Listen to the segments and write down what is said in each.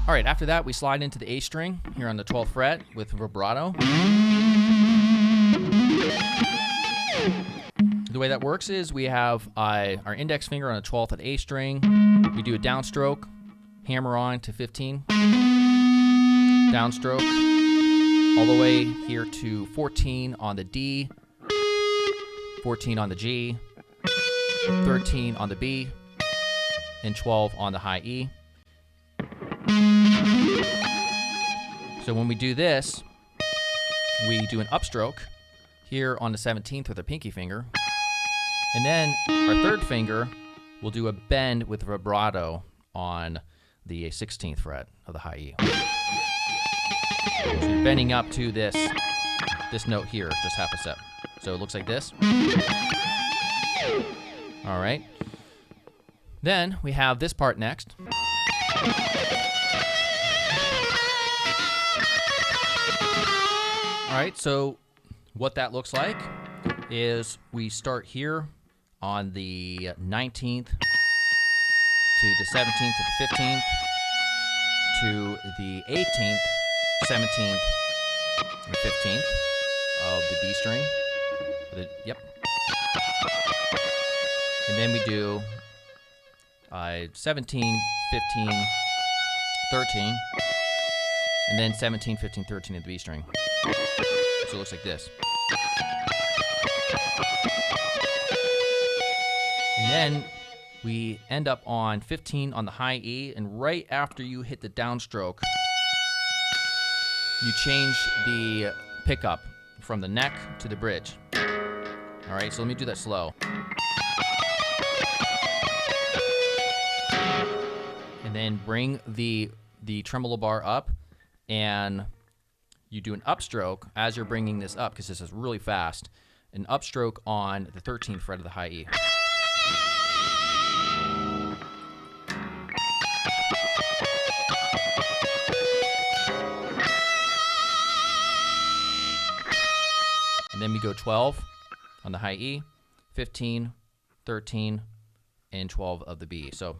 All right, after that, we slide into the A string here on the 12th fret with vibrato. The way that works is we have our index finger on the 12th at A string. We do a downstroke, hammer on to 15, downstroke, all the way here to 14 on the D, 14 on the G, 13 on the B, and 12 on the high E. So when we do this, we do an upstroke here on the 17th with a pinky finger. And then our third finger will do a bend with vibrato on the 16th fret of the high E. So you're bending up to this note here, just half a step. So it looks like this. All right. Then we have this part next. All right, so what that looks like is we start here on the 19th to the 17th to the 15th to the 18th, 17th, and 15th of the B string. Yep. And then we do 17, 15, 13, and then 17, 15, 13 of the B string. So it looks like this. And then we end up on 15 on the high E, and right after you hit the downstroke, you change the pickup from the neck to the bridge. All right, so let me do that slow. And then bring the tremolo bar up, and you do an upstroke as you're bringing this up, because this is really fast, an upstroke on the 13th fret of the high E. And then we go 12 on the high E, 15, 13, and 12 of the B. So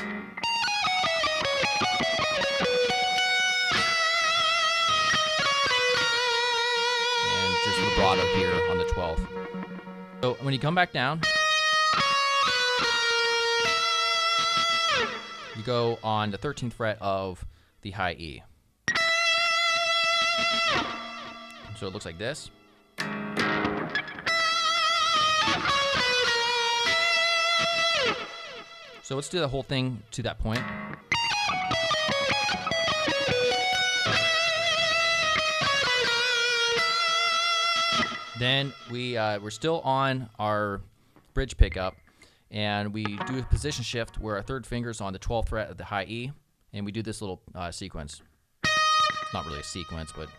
and just vibrato here on the 12th. So when you come back down, you go on the 13th fret of the high E. So it looks like this. So let's do the whole thing to that point. Then we're still on our bridge pickup, and we do a position shift where our third finger's on the 12th fret of the high E, and we do this little sequence. It's not really a sequence, but...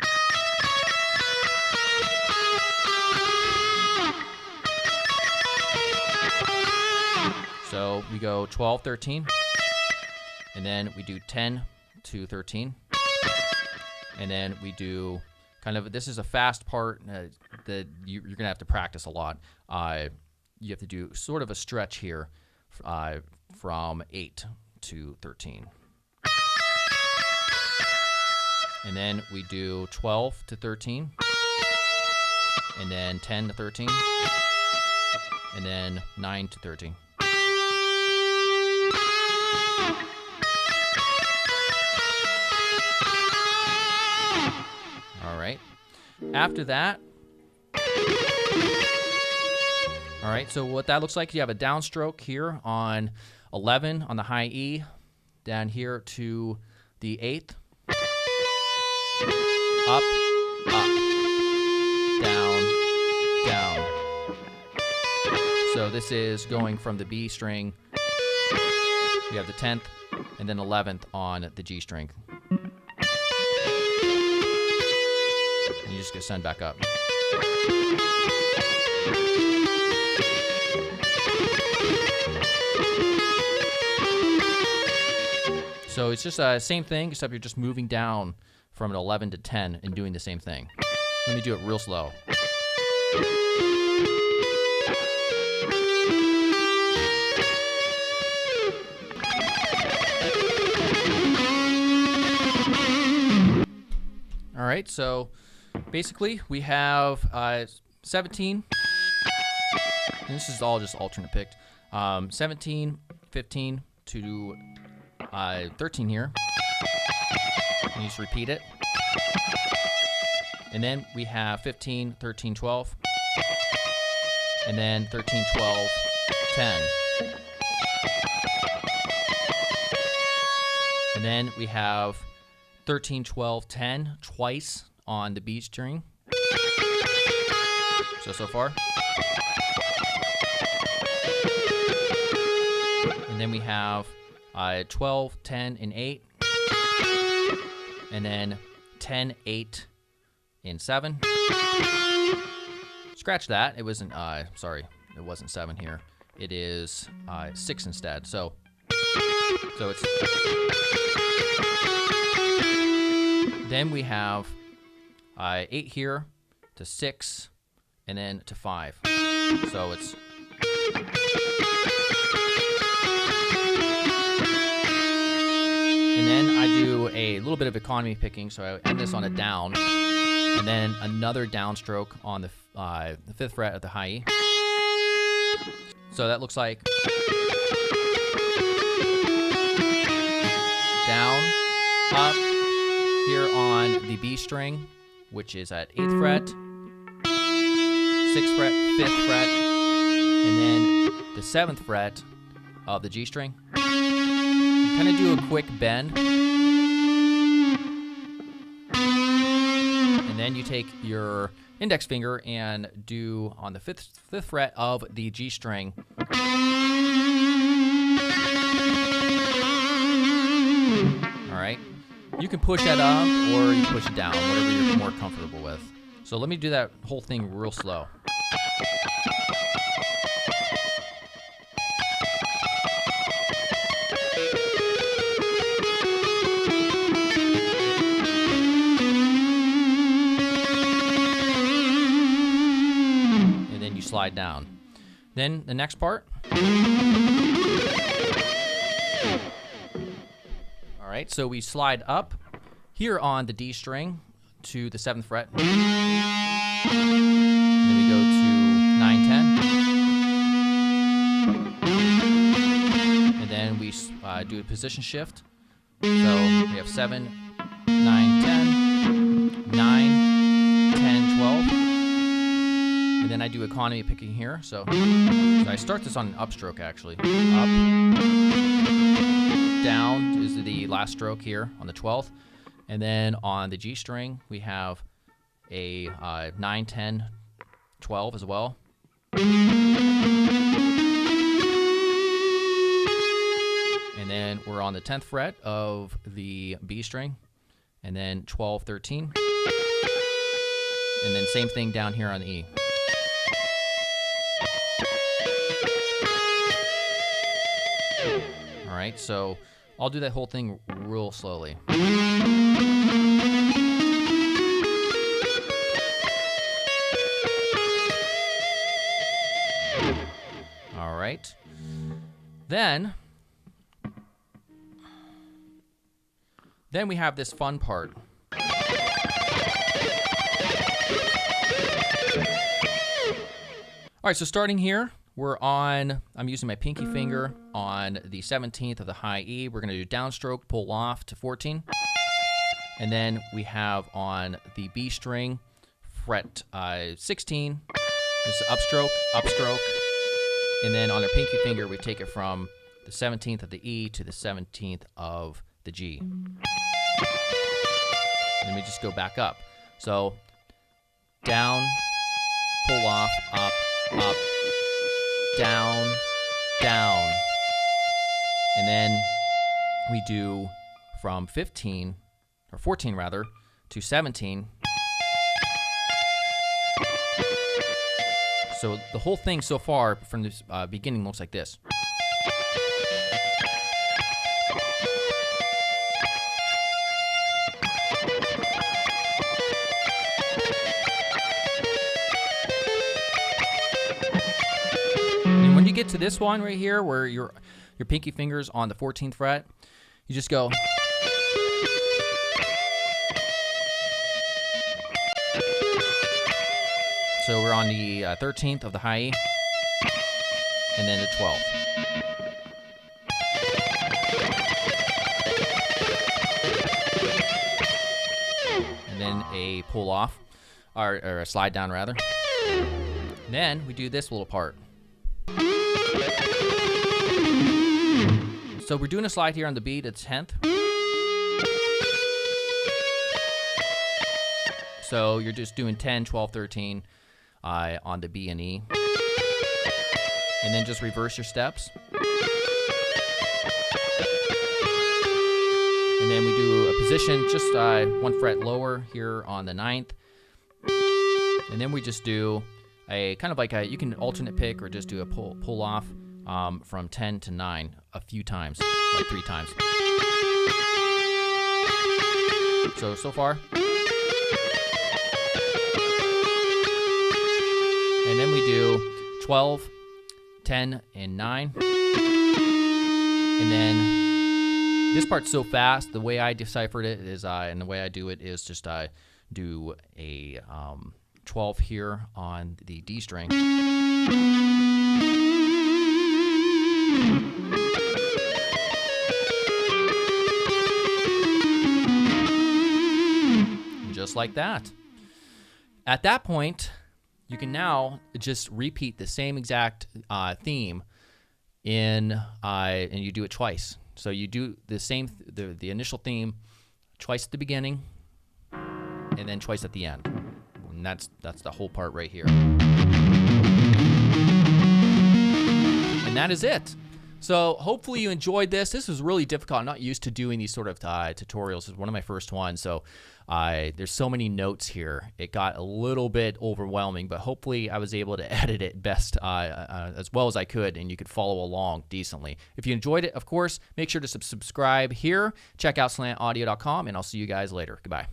So we go 12, 13, and then we do 10 to 13, and then we do kind of, this is a fast part that you're going to have to practice a lot. You have to do sort of a stretch here from 8 to 13. And then we do 12 to 13, and then 10 to 13, and then 9 to 13. All right. After that, all right, so what that looks like, you have a downstroke here on 11 on the high E, down here to the 8th, up, up, down, down. So this is going from the B string, we have the 10th, and then 11th on the G string. And you just get sent back up. So it's just the same thing, except you're just moving down from an 11 to 10 and doing the same thing. Let me do it real slow. right, so basically we have 17, and this is all just alternate picked, 17, 15 to 13 here. And you just repeat it. And then we have 15, 13, 12. And then 13, 12, 10. And then we have 13, 12, 10 twice on the B string. So far. And then we have 12, 10, and 8. And then 10, 8, and 7. Scratch that. It wasn't, sorry, it wasn't 7 here. It is 6 instead. So it's... Then we have 8 here to 6 and then to 5. So it's... And then I do a little bit of economy picking, so I end this on a down, and then another downstroke on the 5th fret of the high E. So that looks like down, up, here on the B string, which is at 8th fret, 6th fret, 5th fret, and then the 7th fret of the G string. Kind of do a quick bend, and then you take your index finger and do on the 5th fret of the G string. All right, you can push that up or you push it down, whatever you're more comfortable with. So let me do that whole thing real slow. Slide down. Then the next part. All right, so we slide up here on the D string to the 7th fret. Then we go to 9, 10. And then we do a position shift. So we have 7, 9, 10, 9, 10, 12. And then I do economy picking here. So I start this on an upstroke actually. Up, down is the last stroke here on the 12th. And then on the G string, we have a 9, 10, 12 as well. And then we're on the 10th fret of the B string. And then 12, 13. And then same thing down here on the E. All right, so I'll do that whole thing real slowly. All right. Then we have this fun part. All right, so starting here, I'm using my pinky finger on the 17th of the high E. We're going to do downstroke, pull off to 14. And then we have on the B string, fret 16. This is upstroke, upstroke. And then on our pinky finger, we take it from the 17th of the E to the 17th of the G. And then we just go back up. So down, pull off, up, up, down, down. And then we do from 15, or 14 rather, to 17. So the whole thing so far from this beginning looks like this. And when you get to this one right here, where your pinky finger's on the 14th fret, you just go. So we're on the 13th of the high E, and then the 12th. And then a pull off, or a slide down rather. And then we do this little part. So we're doing a slide here on the B to the 10th. So you're just doing 10, 12, 13 on the B and E. And then just reverse your steps. And then we do a position just 1 fret lower here on the 9th. And then we just do a kind of like you can alternate pick or just do a pull off from 10 to 9 a few times, like 3 times. So far. And then we do 12, 10, and 9. And then this part's so fast, the way I deciphered it is, and the way I do it is just do a 12 here on the D string. Just like that. At that point, you can now just repeat the same exact theme and you do it twice. So you do the same, the initial theme twice at the beginning and then twice at the end. And that's the whole part right here. And that is it. So hopefully you enjoyed this. This was really difficult. I'm not used to doing these sort of tutorials. It's one of my first ones. So there's so many notes here. It got a little bit overwhelming, but hopefully I was able to edit it best as well as I could, and you could follow along decently. If you enjoyed it, of course, make sure to subscribe here. Check out slantaudio.com, and I'll see you guys later. Goodbye.